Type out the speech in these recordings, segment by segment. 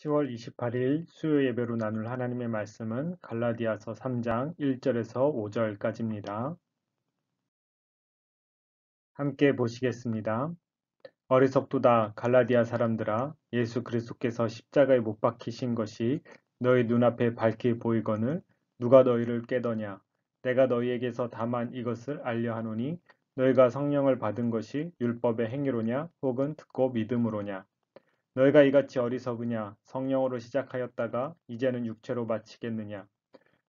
10월 28일 수요 예배로 나눌 하나님의 말씀은 갈라디아서 3장 1절에서 5절까지입니다. 함께 보시겠습니다. 어리석도다 갈라디아 사람들아, 예수 그리스도께서 십자가에 못 박히신 것이 너희 눈앞에 밝히 보이거늘 누가 너희를 깨더냐. 내가 너희에게서 다만 이것을 알려 하노니 너희가 성령을 받은 것이 율법의 행위로냐 혹은 듣고 믿음으로냐. 너희가 이같이 어리석으냐. 성령으로 시작하였다가 이제는 육체로 마치겠느냐.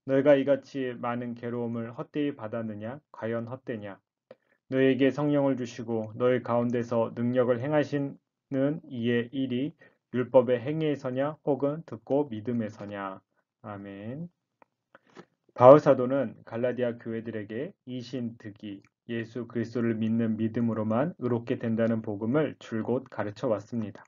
너희가 이같이 많은 괴로움을 헛되이 받았느냐. 과연 헛되냐. 너희에게 성령을 주시고 너희 가운데서 능력을 행하시는 이의 일이 율법의 행위에서냐 혹은 듣고 믿음에서냐. 아멘. 바울 사도는 갈라디아 교회들에게 이신득이 예수 그리스도를 믿는 믿음으로만 의롭게 된다는 복음을 줄곧 가르쳐 왔습니다.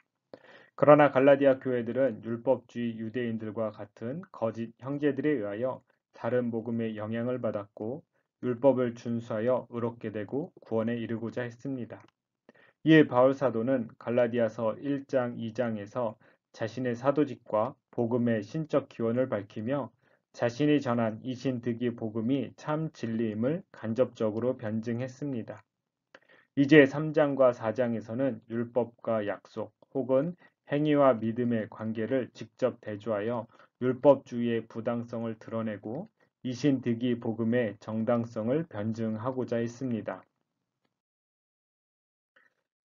그러나 갈라디아 교회들은 율법주의 유대인들과 같은 거짓 형제들에 의하여 다른 복음의 영향을 받았고 율법을 준수하여 의롭게 되고 구원에 이르고자 했습니다. 이에 바울 사도는 갈라디아서 1장 2장에서 자신의 사도직과 복음의 신적 기원을 밝히며 자신이 전한 이신득이 복음이 참 진리임을 간접적으로 변증했습니다. 이제 3장과 4장에서는 율법과 약속 혹은 행위와 믿음의 관계를 직접 대조하여 율법주의의 부당성을 드러내고 이신득이 복음의 정당성을 변증하고자 했습니다.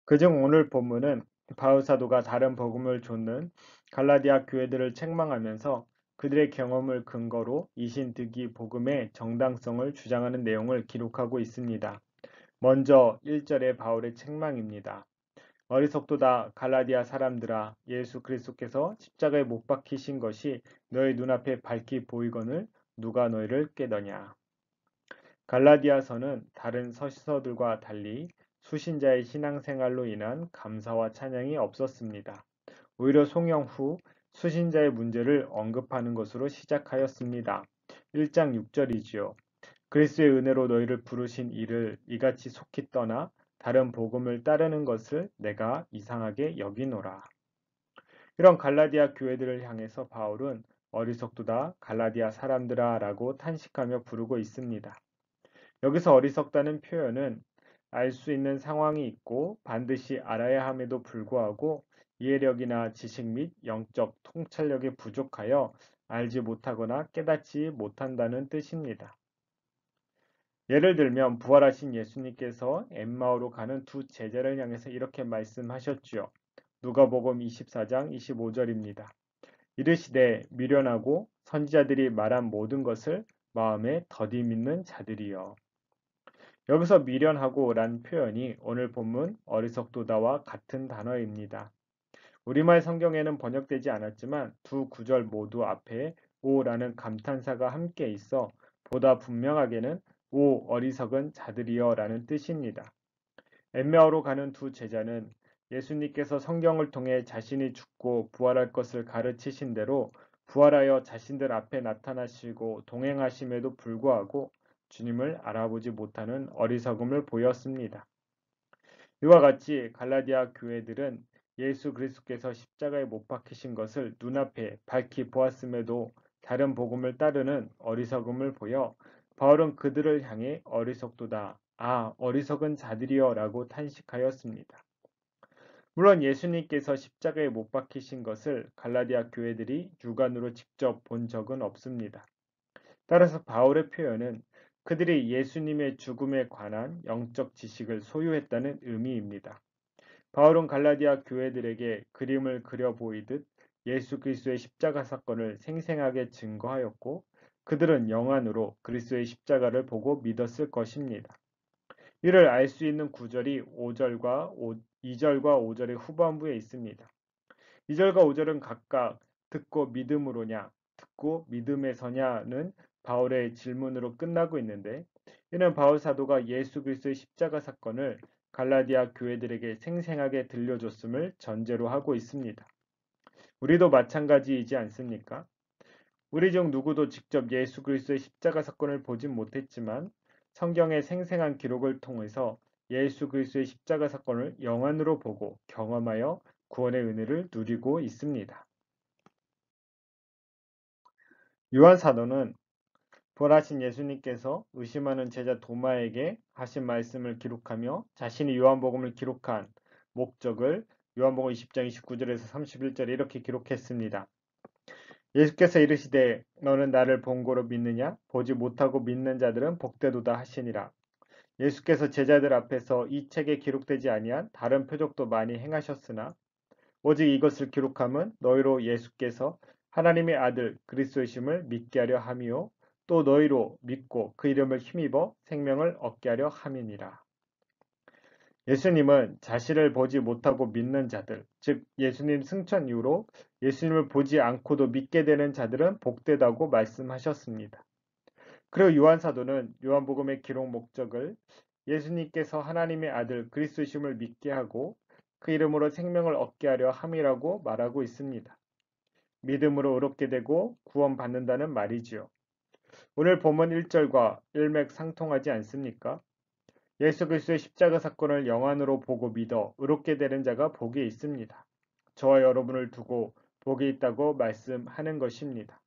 그중 오늘 본문은 바울 사도가 다른 복음을 좇는 갈라디아 교회들을 책망하면서 그들의 경험을 근거로 이신득이 복음의 정당성을 주장하는 내용을 기록하고 있습니다. 먼저 1절의 바울의 책망입니다. 어리석도다 갈라디아 사람들아, 예수 그리스도께서 십자가에 못 박히신 것이 너희 눈앞에 밝히 보이거늘 누가 너희를 깨더냐. 갈라디아서는 다른 서신서들과 달리 수신자의 신앙생활로 인한 감사와 찬양이 없었습니다. 오히려 송영 후 수신자의 문제를 언급하는 것으로 시작하였습니다. 1장 6절이지요. 그리스도의 은혜로 너희를 부르신 이를 이같이 속히 떠나 다른 복음을 따르는 것을 내가 이상하게 여기노라. 이런 갈라디아 교회들을 향해서 바울은 어리석도다 갈라디아 사람들아 라고 탄식하며 부르고 있습니다. 여기서 어리석다는 표현은 알 수 있는 상황이 있고 반드시 알아야 함에도 불구하고 이해력이나 지식 및 영적 통찰력이 부족하여 알지 못하거나 깨닫지 못한다는 뜻입니다. 예를 들면 부활하신 예수님께서 엠마오로 가는 두 제자를 향해서 이렇게 말씀하셨지요. 누가복음 24장 25절입니다. 이르시되 미련하고 선지자들이 말한 모든 것을 마음에 더디 믿는 자들이여. 여기서 미련하고 란 표현이 오늘 본문 어리석도다와 같은 단어입니다. 우리말 성경에는 번역되지 않았지만 두 구절 모두 앞에 오라는 감탄사가 함께 있어 보다 분명하게는 오 어리석은 자들이여 라는 뜻입니다. 엠마오로 가는 두 제자는 예수님께서 성경을 통해 자신이 죽고 부활할 것을 가르치신 대로 부활하여 자신들 앞에 나타나시고 동행하심에도 불구하고 주님을 알아보지 못하는 어리석음을 보였습니다. 이와 같이 갈라디아 교회들은 예수 그리스도께서 십자가에 못 박히신 것을 눈앞에 밝히 보았음에도 다른 복음을 따르는 어리석음을 보여 바울은 그들을 향해 어리석도다, 어리석은 자들이여 라고 탄식하였습니다. 물론 예수님께서 십자가에 못 박히신 것을 갈라디아 교회들이 육안으로 직접 본 적은 없습니다. 따라서 바울의 표현은 그들이 예수님의 죽음에 관한 영적 지식을 소유했다는 의미입니다. 바울은 갈라디아 교회들에게 그림을 그려 보이듯 예수 그리스도의 십자가 사건을 생생하게 증거하였고 그들은 영안으로 그리스도의 십자가를 보고 믿었을 것입니다. 이를 알 수 있는 구절이 2절과 5절의 후반부에 있습니다. 2절과 5절은 각각 듣고 믿음으로냐, 듣고 믿음에서냐는 바울의 질문으로 끝나고 있는데 이는 바울 사도가 예수 그리스도의 십자가 사건을 갈라디아 교회들에게 생생하게 들려줬음을 전제로 하고 있습니다. 우리도 마찬가지이지 않습니까? 우리 중 누구도 직접 예수 그리스도의 십자가 사건을 보진 못했지만 성경의 생생한 기록을 통해서 예수 그리스도의 십자가 사건을 영안으로 보고 경험하여 구원의 은혜를 누리고 있습니다. 요한 사도는 부활하신 예수님께서 의심하는 제자 도마에게 하신 말씀을 기록하며 자신이 요한복음을 기록한 목적을 요한복음 20장 29절에서 31절에 이렇게 기록했습니다. 예수께서 이르시되 너는 나를 본고로 믿느냐? 보지 못하고 믿는 자들은 복되도다 하시니라. 예수께서 제자들 앞에서 이 책에 기록되지 아니한 다른 표적도 많이 행하셨으나 오직 이것을 기록함은 너희로 예수께서 하나님의 아들 그리스도이심을 믿게 하려 함이요 또 너희로 믿고 그 이름을 힘입어 생명을 얻게 하려 함이니라. 예수님은 자신을 보지 못하고 믿는 자들, 즉 예수님 승천 이후로 예수님을 보지 않고도 믿게 되는 자들은 복되다고 말씀하셨습니다. 그리고 요한 사도는 요한복음의 기록 목적을 예수님께서 하나님의 아들 그리스도이심을 믿게 하고 그 이름으로 생명을 얻게 하려 함이라고 말하고 있습니다. 믿음으로 의롭게 되고 구원받는다는 말이지요. 오늘 본문 1절과 일맥상통하지 않습니까? 예수 그리스도의 십자가 사건을 영안으로 보고 믿어 의롭게 되는 자가 복이 있습니다. 저와 여러분을 두고 복이 있다고 말씀하는 것입니다.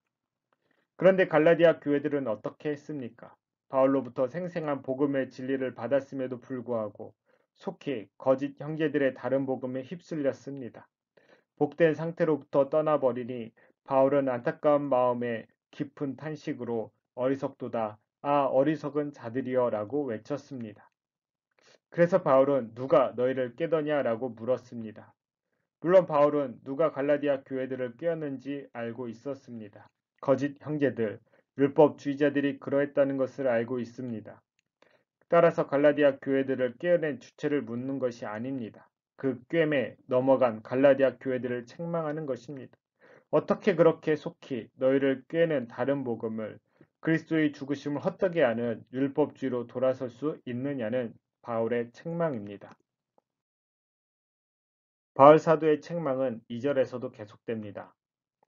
그런데 갈라디아 교회들은 어떻게 했습니까? 바울로부터 생생한 복음의 진리를 받았음에도 불구하고 속히 거짓 형제들의 다른 복음에 휩쓸렸습니다. 복된 상태로부터 떠나버리니 바울은 안타까운 마음에 깊은 탄식으로 어리석도다. 아, 어리석은 자들이여 라고 외쳤습니다. 그래서 바울은 누가 너희를 깨더냐 라고 물었습니다. 물론 바울은 누가 갈라디아 교회들을 깨었는지 알고 있었습니다. 거짓 형제들, 율법주의자들이 그러했다는 것을 알고 있습니다. 따라서 갈라디아 교회들을 깨어낸 주체를 묻는 것이 아닙니다. 그 꿰매 넘어간 갈라디아 교회들을 책망하는 것입니다. 어떻게 그렇게 속히 너희를 꿰는 다른 복음을 그리스도의 죽으심을 헛되게 하는 율법주의로 돌아설 수 있느냐는 바울의 책망입니다. 바울 사도의 책망은 2절에서도 계속됩니다.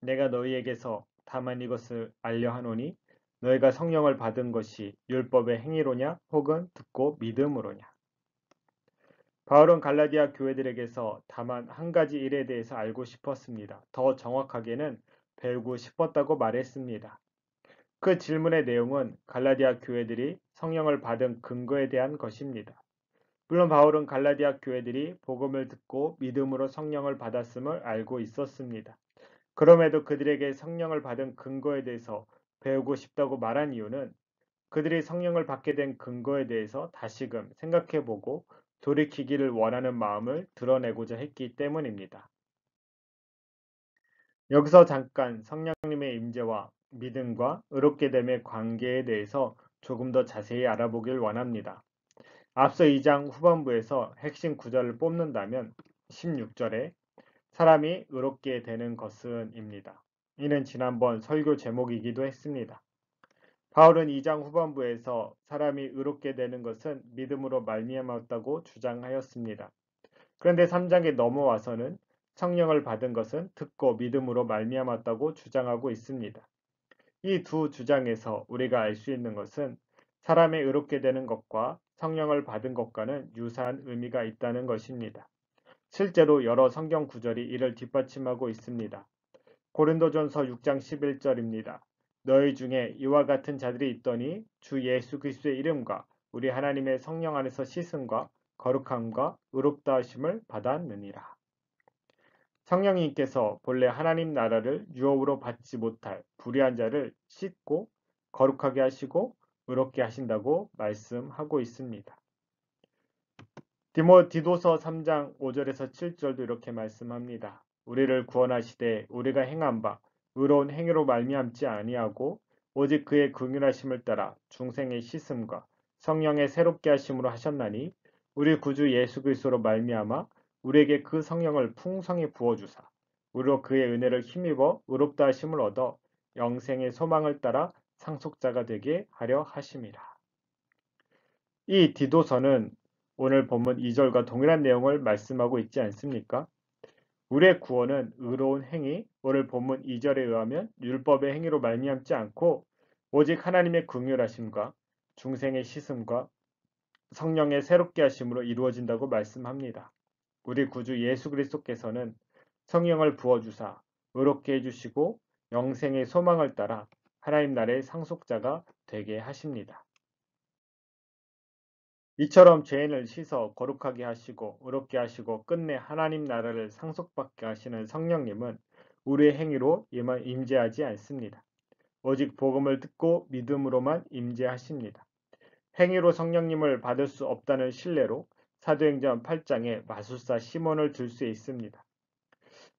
내가 너희에게서 다만 이것을 알려 하노니 너희가 성령을 받은 것이 율법의 행위로냐 혹은 듣고 믿음으로냐. 바울은 갈라디아 교회들에게서 다만 한 가지 일에 대해서 알고 싶었습니다. 더 정확하게는 배우고 싶었다고 말했습니다. 그 질문의 내용은 갈라디아 교회들이 성령을 받은 근거에 대한 것입니다. 물론 바울은 갈라디아 교회들이 복음을 듣고 믿음으로 성령을 받았음을 알고 있었습니다. 그럼에도 그들에게 성령을 받은 근거에 대해서 배우고 싶다고 말한 이유는 그들이 성령을 받게 된 근거에 대해서 다시금 생각해보고 돌이키기를 원하는 마음을 드러내고자 했기 때문입니다. 여기서 잠깐 성령님의 임재와 믿음과 의롭게 됨의 관계에 대해서 조금 더 자세히 알아보길 원합니다. 앞서 2장 후반부에서 핵심 구절을 뽑는다면 16절에 사람이 의롭게 되는 것은 입니다. 이는 지난번 설교 제목이기도 했습니다. 바울은 2장 후반부에서 사람이 의롭게 되는 것은 믿음으로 말미암았다고 주장하였습니다. 그런데 3장에 넘어와서는 성령을 받은 것은 듣고 믿음으로 말미암았다고 주장하고 있습니다. 이 두 주장에서 우리가 알 수 있는 것은 사람의 의롭게 되는 것과 성령을 받은 것과는 유사한 의미가 있다는 것입니다. 실제로 여러 성경 구절이 이를 뒷받침하고 있습니다. 고린도전서 6장 11절입니다. 너희 중에 이와 같은 자들이 있더니 주 예수 그리스도의 이름과 우리 하나님의 성령 안에서 씻음과 거룩함과 의롭다 하심을 받았느니라. 성령님께서 본래 하나님 나라를 유업으로 받지 못할 불의한 자를 씻고 거룩하게 하시고 의롭게 하신다고 말씀하고 있습니다. 디도서 3장 5절에서 7절도 이렇게 말씀합니다. 우리를 구원하시되 우리가 행한 바 의로운 행위로 말미암지 아니하고 오직 그의 긍휼하심을 따라 중생의 씻음과 성령의 새롭게 하심으로 하셨나니 우리 구주 예수 그리스도로 말미암아 우리에게 그 성령을 풍성히 부어 주사 우리로 그의 은혜를 힘입어 의롭다 하심을 얻어 영생의 소망을 따라 상속자가 되게 하려 하심이라. 이 디도서는 오늘 본문 2절과 동일한 내용을 말씀하고 있지 않습니까? 우리의 구원은 의로운 행위, 오늘 본문 2절에 의하면 율법의 행위로 말미암지 않고 오직 하나님의 긍휼하심과 중생의 씻음과 성령의 새롭게 하심으로 이루어진다고 말씀합니다. 우리 구주 예수 그리스도께서는 성령을 부어주사 의롭게 해주시고 영생의 소망을 따라 하나님 나라의 상속자가 되게 하십니다. 이처럼 죄인을 씻어 거룩하게 하시고 의롭게 하시고 끝내 하나님 나라를 상속받게 하시는 성령님은 우리의 행위로 임재하지 않습니다. 오직 복음을 듣고 믿음으로만 임재하십니다. 행위로 성령님을 받을 수 없다는 신뢰로 사도행전 8장에 마술사 시몬을 들 수 있습니다.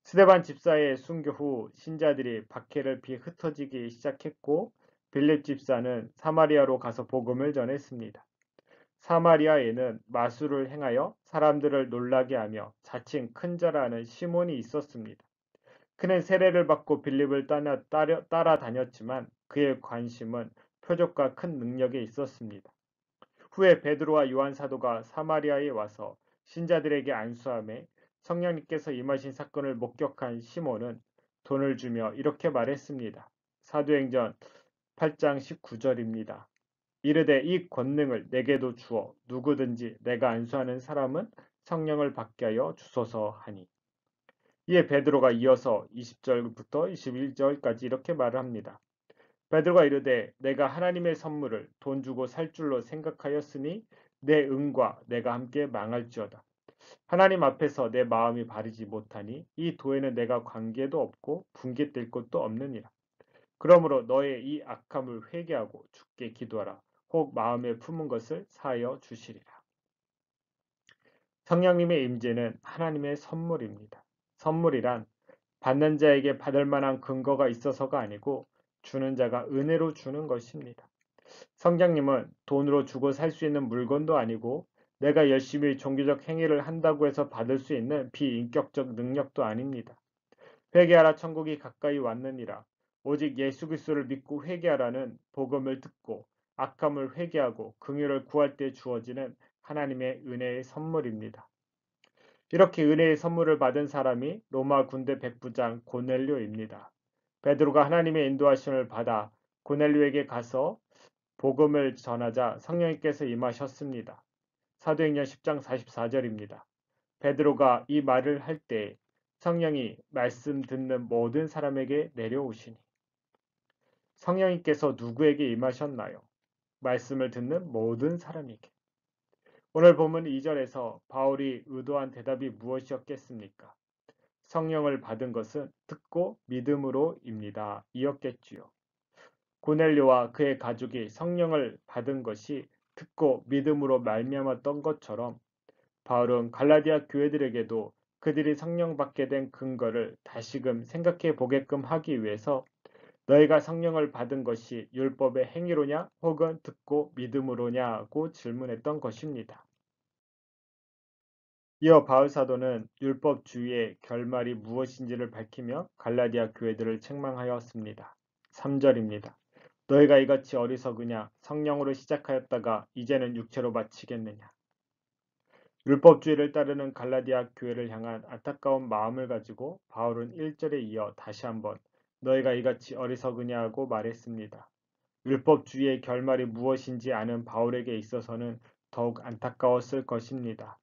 스데반 집사의 순교 후 신자들이 박해를 피해 흩어지기 시작했고 빌립 집사는 사마리아로 가서 복음을 전했습니다. 사마리아에는 마술을 행하여 사람들을 놀라게 하며 자칭 큰 자라는 시몬이 있었습니다. 그는 세례를 받고 빌립을 따라다녔지만 그의 관심은 표적과 큰 능력에 있었습니다. 후에 베드로와 요한 사도가 사마리아에 와서 신자들에게 안수함에 성령님께서 임하신 사건을 목격한 시몬은 돈을 주며 이렇게 말했습니다. 사도행전 8장 19절입니다. 이르되 이 권능을 내게도 주어 누구든지 내가 안수하는 사람은 성령을 받게 하여 주소서 하니. 이에 베드로가 이어서 20절부터 21절까지 이렇게 말을 합니다. 베드로가 이르되 내가 하나님의 선물을 돈 주고 살 줄로 생각하였으니 내 응과 내가 함께 망할지어다. 하나님 앞에서 내 마음이 바르지 못하니 이 도에는 내가 관계도 없고 분깃될 것도 없느니라. 그러므로 너의 이 악함을 회개하고 주께 기도하라. 혹 마음에 품은 것을 사하여 주시리라. 성령님의 임재는 하나님의 선물입니다. 선물이란 받는 자에게 받을 만한 근거가 있어서가 아니고 주는 자가 은혜로 주는 것입니다. 성령님은 돈으로 주고 살 수 있는 물건도 아니고 내가 열심히 종교적 행위를 한다고 해서 받을 수 있는 비인격적 능력도 아닙니다. 회개하라 천국이 가까이 왔느니라. 오직 예수 그리스도를 믿고 회개하라는 복음을 듣고 악함을 회개하고 긍휼을 구할 때 주어지는 하나님의 은혜의 선물입니다. 이렇게 은혜의 선물을 받은 사람이 로마 군대 백부장 고넬료입니다. 베드로가 하나님의 인도하심을 받아 고넬료에게 가서 복음을 전하자 성령님께서 임하셨습니다. 사도행전 10장 44절입니다. 베드로가 이 말을 할 때 성령이 말씀 듣는 모든 사람에게 내려오시니. 성령님께서 누구에게 임하셨나요? 말씀을 듣는 모든 사람에게. 오늘 본문 2절에서 바울이 의도한 대답이 무엇이었겠습니까? 성령을 받은 것은 듣고 믿음으로입니다. 이었겠지요. 고넬료와 그의 가족이 성령을 받은 것이 듣고 믿음으로 말미암았던 것처럼 바울은 갈라디아 교회들에게도 그들이 성령 받게 된 근거를 다시금 생각해 보게끔 하기 위해서 너희가 성령을 받은 것이 율법의 행위로냐 혹은 듣고 믿음으로냐고 질문했던 것입니다. 이어 바울 사도는 율법주의의 결말이 무엇인지를 밝히며 갈라디아 교회들을 책망하였습니다. 3절입니다. 너희가 이같이 어리석으냐 성령으로 시작하였다가 이제는 육체로 마치겠느냐. 율법주의를 따르는 갈라디아 교회를 향한 안타까운 마음을 가지고 바울은 1절에 이어 다시 한번 너희가 이같이 어리석으냐고 말했습니다. 율법주의의 결말이 무엇인지 아는 바울에게 있어서는 더욱 안타까웠을 것입니다.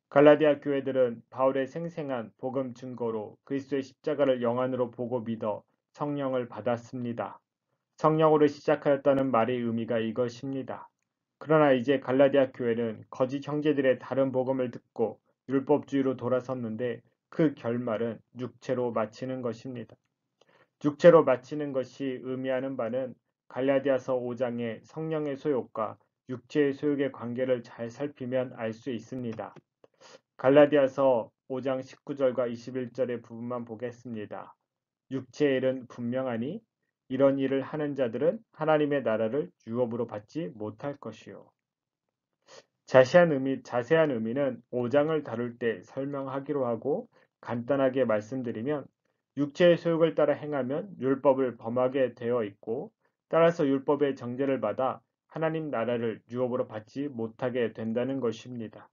갈라디아 교회들은 바울의 생생한 복음 증거로 그리스도의 십자가를 영안으로 보고 믿어 성령을 받았습니다. 성령으로 시작하였다는 말의 의미가 이것입니다. 그러나 이제 갈라디아 교회는 거짓 형제들의 다른 복음을 듣고 율법주의로 돌아섰는데 그 결말은 육체로 마치는 것입니다. 육체로 마치는 것이 의미하는 바는 갈라디아서 5장의 성령의 소욕과 육체의 소욕의 관계를 잘 살피면 알 수 있습니다. 갈라디아서 5장 19절과 21절의 부분만 보겠습니다. 육체의 일은 분명하니 이런 일을 하는 자들은 하나님의 나라를 유업으로 받지 못할 것이요. 자세한 의미는 5장을 다룰 때 설명하기로 하고 간단하게 말씀드리면 육체의 소욕을 따라 행하면 율법을 범하게 되어 있고 따라서 율법의 정죄를 받아 하나님 나라를 유업으로 받지 못하게 된다는 것입니다.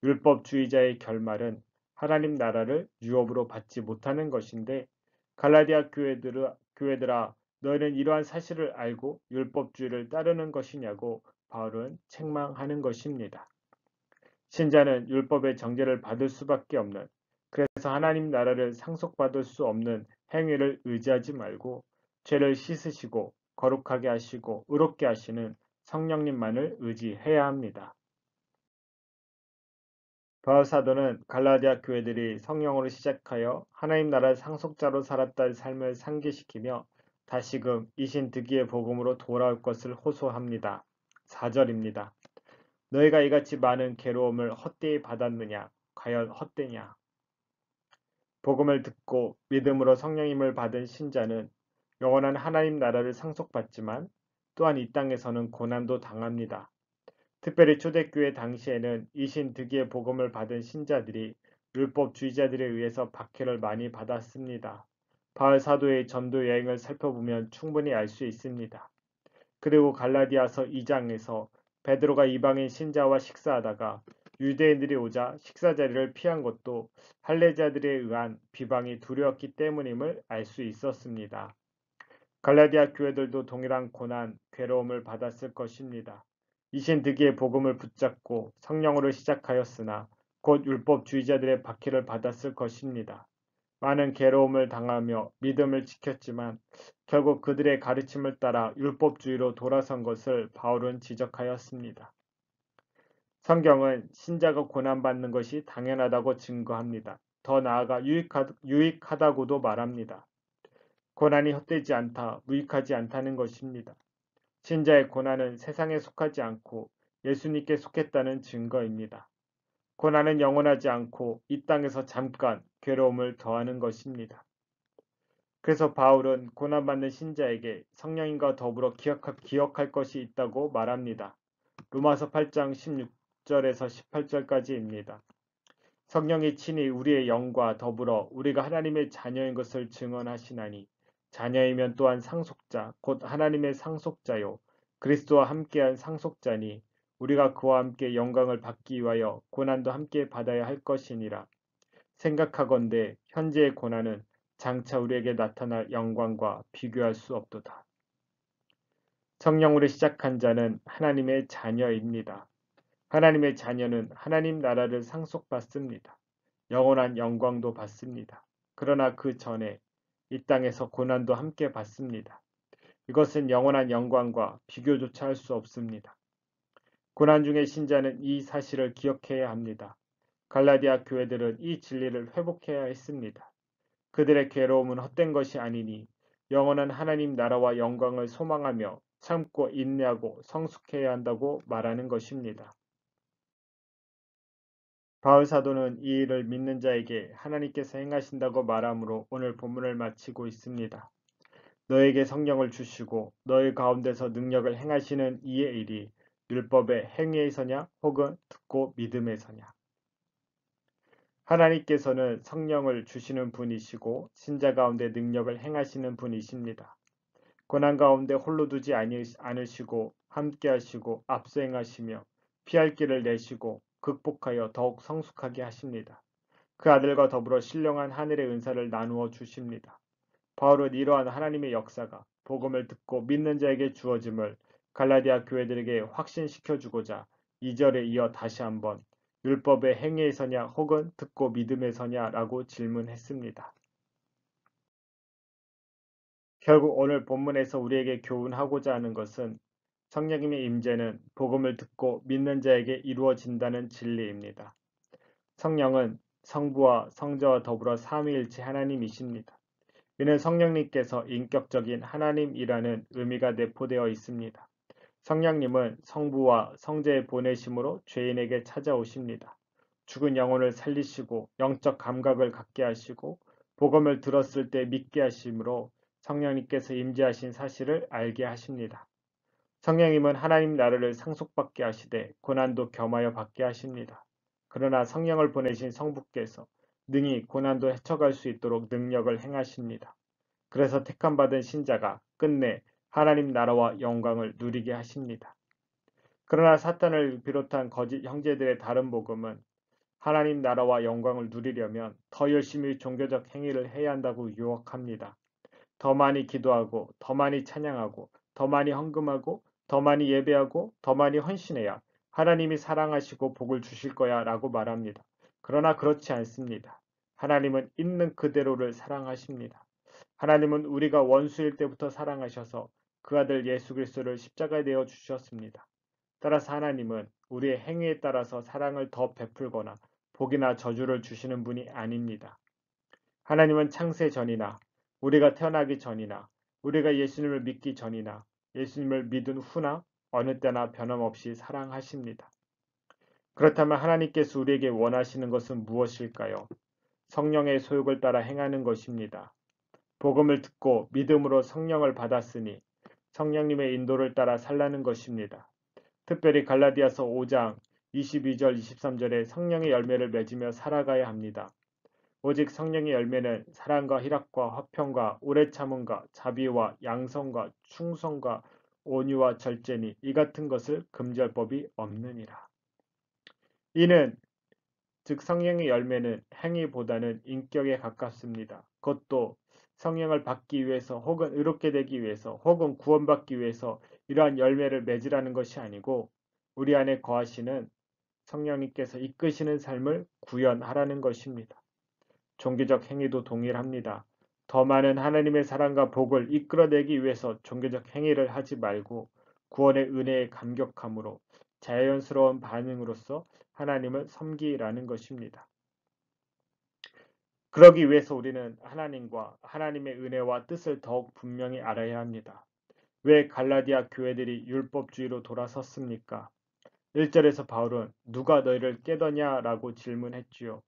율법주의자의 결말은 하나님 나라를 유업으로 받지 못하는 것인데 갈라디아 교회들아 너희는 이러한 사실을 알고 율법주의를 따르는 것이냐고 바울은 책망하는 것입니다. 신자는 율법의 정죄를 받을 수밖에 없는 그래서 하나님 나라를 상속받을 수 없는 행위를 의지하지 말고 죄를 씻으시고 거룩하게 하시고 의롭게 하시는 성령님만을 의지해야 합니다. 바울 사도는 갈라디아 교회들이 성령으로 시작하여 하나님 나라의 상속자로 살았다는 삶을 상기시키며 다시금 이신 득이의 복음으로 돌아올 것을 호소합니다. 4절입니다. 너희가 이같이 많은 괴로움을 헛되이 받았느냐? 과연 헛되냐? 복음을 듣고 믿음으로 성령님을 받은 신자는 영원한 하나님 나라를 상속받지만 또한 이 땅에서는 고난도 당합니다. 특별히 초대교회 당시에는 이신 득이의 복음을 받은 신자들이 율법주의자들에 의해서 박해를 많이 받았습니다. 바울 사도의 전도 여행을 살펴보면 충분히 알 수 있습니다. 그리고 갈라디아서 2장에서 베드로가 이방인 신자와 식사하다가 유대인들이 오자 식사 자리를 피한 것도 할례자들에 의한 비방이 두려웠기 때문임을 알 수 있었습니다. 갈라디아 교회들도 동일한 고난, 괴로움을 받았을 것입니다. 이신 득이의 복음을 붙잡고 성령으로 시작하였으나 곧 율법주의자들의 박해를 받았을 것입니다. 많은 괴로움을 당하며 믿음을 지켰지만 결국 그들의 가르침을 따라 율법주의로 돌아선 것을 바울은 지적하였습니다. 성경은 신자가 고난받는 것이 당연하다고 증거합니다. 더 나아가 유익하다고도 말합니다. 고난이 헛되지 않다, 무익하지 않다는 것입니다. 신자의 고난은 세상에 속하지 않고 예수님께 속했다는 증거입니다. 고난은 영원하지 않고 이 땅에서 잠깐 괴로움을 더하는 것입니다. 그래서 바울은 고난받는 신자에게 성령님과 더불어 기억할 것이 있다고 말합니다. 로마서 8장 16절에서 18절까지입니다. 성령이 친히 우리의 영과 더불어 우리가 하나님의 자녀인 것을 증언하시나니 자녀이면 또한 상속자 곧 하나님의 상속자요 그리스도와 함께한 상속자니 우리가 그와 함께 영광을 받기 위하여 고난도 함께 받아야 할 것이니라. 생각하건대 현재의 고난은 장차 우리에게 나타날 영광과 비교할 수 없도다. 성령으로 시작한 자는 하나님의 자녀입니다. 하나님의 자녀는 하나님 나라를 상속받습니다. 영원한 영광도 받습니다. 그러나 그 전에 이 땅에서 고난도 함께 받습니다. 이것은 영원한 영광과 비교조차 할 수 없습니다. 고난 중에 신자는 이 사실을 기억해야 합니다. 갈라디아 교회들은 이 진리를 회복해야 했습니다. 그들의 괴로움은 헛된 것이 아니니 영원한 하나님 나라와 영광을 소망하며 참고 인내하고 성숙해야 한다고 말하는 것입니다. 바울 사도는 이 일을 믿는 자에게 하나님께서 행하신다고 말하므로 오늘 본문을 마치고 있습니다. 너에게 성령을 주시고 너희 가운데서 능력을 행하시는 이의 일이 율법의 행위에서냐 혹은 듣고 믿음에서냐. 하나님께서는 성령을 주시는 분이시고 신자 가운데 능력을 행하시는 분이십니다. 고난 가운데 홀로 두지 않으시고 함께 하시고 앞서 행하시며 피할 길을 내시고 극복하여 더욱 성숙하게 하십니다. 그 아들과 더불어 신령한 하늘의 은사를 나누어 주십니다. 바울은 이러한 하나님의 역사가 복음을 듣고 믿는 자에게 주어짐을 갈라디아 교회들에게 확신시켜 주고자 2절에 이어 다시 한번 율법의 행위에서냐 혹은 듣고 믿음에서냐 라고 질문했습니다. 결국 오늘 본문에서 우리에게 교훈하고자 하는 것은 성령님의 임재는 복음을 듣고 믿는 자에게 이루어진다는 진리입니다. 성령은 성부와 성자와 더불어 삼위일체 하나님이십니다. 이는 성령님께서 인격적인 하나님이라는 의미가 내포되어 있습니다. 성령님은 성부와 성자의 보내심으로 죄인에게 찾아오십니다. 죽은 영혼을 살리시고 영적 감각을 갖게 하시고 복음을 들었을 때 믿게 하심으로 성령님께서 임재하신 사실을 알게 하십니다. 성령님은 하나님 나라를 상속받게 하시되 고난도 겸하여 받게 하십니다. 그러나 성령을 보내신 성부께서 능히 고난도 헤쳐갈 수 있도록 능력을 행하십니다. 그래서 택함받은 신자가 끝내 하나님 나라와 영광을 누리게 하십니다. 그러나 사탄을 비롯한 거짓 형제들의 다른 복음은 하나님 나라와 영광을 누리려면 더 열심히 종교적 행위를 해야 한다고 유혹합니다. 더 많이 기도하고 더 많이 찬양하고 더 많이 헌금하고 더 많이 예배하고 더 많이 헌신해야 하나님이 사랑하시고 복을 주실 거야 라고 말합니다. 그러나 그렇지 않습니다. 하나님은 있는 그대로를 사랑하십니다. 하나님은 우리가 원수일 때부터 사랑하셔서 그 아들 예수 그리스도를 십자가에 내어 주셨습니다. 따라서 하나님은 우리의 행위에 따라서 사랑을 더 베풀거나 복이나 저주를 주시는 분이 아닙니다. 하나님은 창세 전이나 우리가 태어나기 전이나 우리가 예수님을 믿기 전이나 예수님을 믿은 후나 어느 때나 변함없이 사랑하십니다. 그렇다면 하나님께서 우리에게 원하시는 것은 무엇일까요? 성령의 소욕을 따라 행하는 것입니다. 복음을 듣고 믿음으로 성령을 받았으니 성령님의 인도를 따라 살라는 것입니다. 특별히 갈라디아서 5장 22절 23절에 성령의 열매를 맺으며 살아가야 합니다. 오직 성령의 열매는 사랑과 희락과 화평과 오래 참음과 자비와 양성과 충성과 온유와 절제니 이 같은 것을 금지할 법이 없느니라. 이는 즉 성령의 열매는 행위보다는 인격에 가깝습니다. 그것도 성령을 받기 위해서 혹은 의롭게 되기 위해서 혹은 구원받기 위해서 이러한 열매를 맺으라는 것이 아니고 우리 안에 거하시는 성령님께서 이끄시는 삶을 구현하라는 것입니다. 종교적 행위도 동일합니다. 더 많은 하나님의 사랑과 복을 이끌어내기 위해서 종교적 행위를 하지 말고 구원의 은혜에 감격함으로 자연스러운 반응으로서 하나님을 섬기라는 것입니다. 그러기 위해서 우리는 하나님과 하나님의 은혜와 뜻을 더욱 분명히 알아야 합니다. 왜 갈라디아 교회들이 율법주의로 돌아섰습니까? 1절에서 바울은 누가 너희를 깨더냐라고 질문했지요.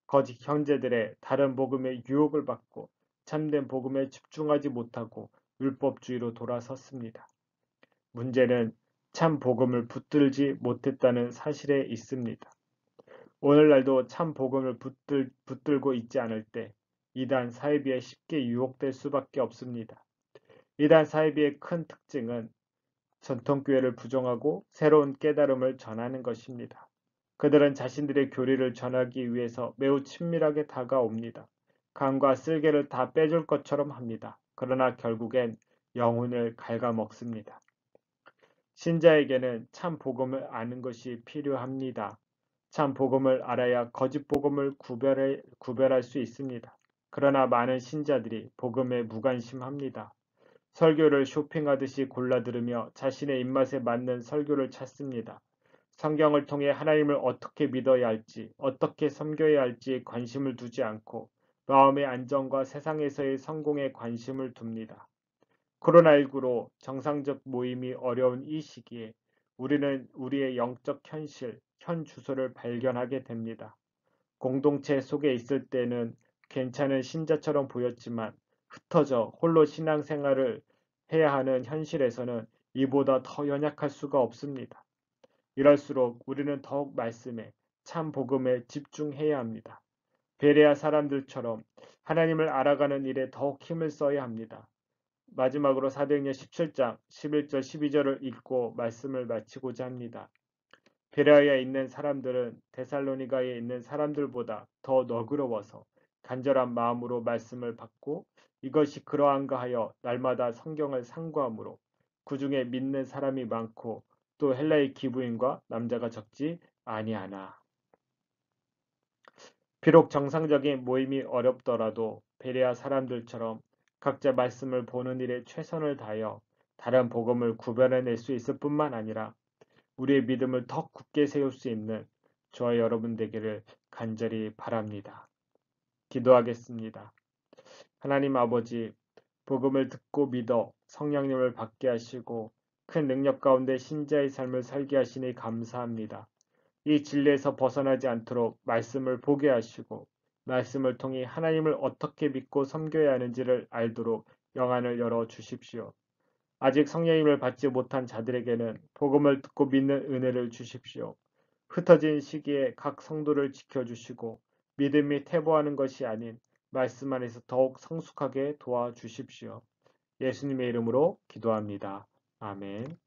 거짓 형제들의 다른 복음의 유혹을 받고 참된 복음에 집중하지 못하고 율법주의로 돌아섰습니다. 문제는 참 복음을 붙들지 못했다는 사실에 있습니다. 오늘날도 참 복음을 붙들고 있지 않을 때 이단 사이비에 쉽게 유혹될 수밖에 없습니다. 이단 사이비의 큰 특징은 전통교회를 부정하고 새로운 깨달음을 전하는 것입니다. 그들은 자신들의 교리를 전하기 위해서 매우 친밀하게 다가옵니다. 간과 쓸개를 다 빼줄 것처럼 합니다. 그러나 결국엔 영혼을 갉아먹습니다. 신자에게는 참 복음을 아는 것이 필요합니다. 참 복음을 알아야 거짓 복음을 구별할 수 있습니다. 그러나 많은 신자들이 복음에 무관심합니다. 설교를 쇼핑하듯이 골라 들으며 자신의 입맛에 맞는 설교를 찾습니다. 성경을 통해 하나님을 어떻게 믿어야 할지, 어떻게 섬겨야 할지 관심을 두지 않고 마음의 안정과 세상에서의 성공에 관심을 둡니다. 코로나19로 정상적 모임이 어려운 이 시기에 우리는 우리의 영적 현실, 현 주소를 발견하게 됩니다. 공동체 속에 있을 때는 괜찮은 신자처럼 보였지만 흩어져 홀로 신앙생활을 해야 하는 현실에서는 이보다 더 연약할 수가 없습니다. 이럴수록 우리는 더욱 말씀에 참 복음에 집중해야 합니다. 베레아 사람들처럼 하나님을 알아가는 일에 더욱 힘을 써야 합니다. 마지막으로 사도행전 17장 11절 12절을 읽고 말씀을 마치고자 합니다. 베레아에 있는 사람들은 데살로니가에 있는 사람들보다 더 너그러워서 간절한 마음으로 말씀을 받고 이것이 그러한가 하여 날마다 성경을 상고함으로 그 중에 믿는 사람이 많고 또 헬라의 기부인과 남자가 적지 아니하나. 비록 정상적인 모임이 어렵더라도 베레아 사람들처럼 각자 말씀을 보는 일에 최선을 다하여 다른 복음을 구별해낼 수 있을 뿐만 아니라 우리의 믿음을 더 굳게 세울 수 있는 저와 여러분 되기를 간절히 바랍니다. 기도하겠습니다. 하나님 아버지, 복음을 듣고 믿어 성령님을 받게 하시고 큰 능력 가운데 신자의 삶을 살게 하시니 감사합니다. 이 진리에서 벗어나지 않도록 말씀을 보게 하시고 말씀을 통해 하나님을 어떻게 믿고 섬겨야 하는지를 알도록 영안을 열어 주십시오. 아직 성령님을 받지 못한 자들에게는 복음을 듣고 믿는 은혜를 주십시오. 흩어진 시기에 각 성도를 지켜주시고 믿음이 퇴보하는 것이 아닌 말씀 안에서 더욱 성숙하게 도와주십시오. 예수님의 이름으로 기도합니다. 아멘.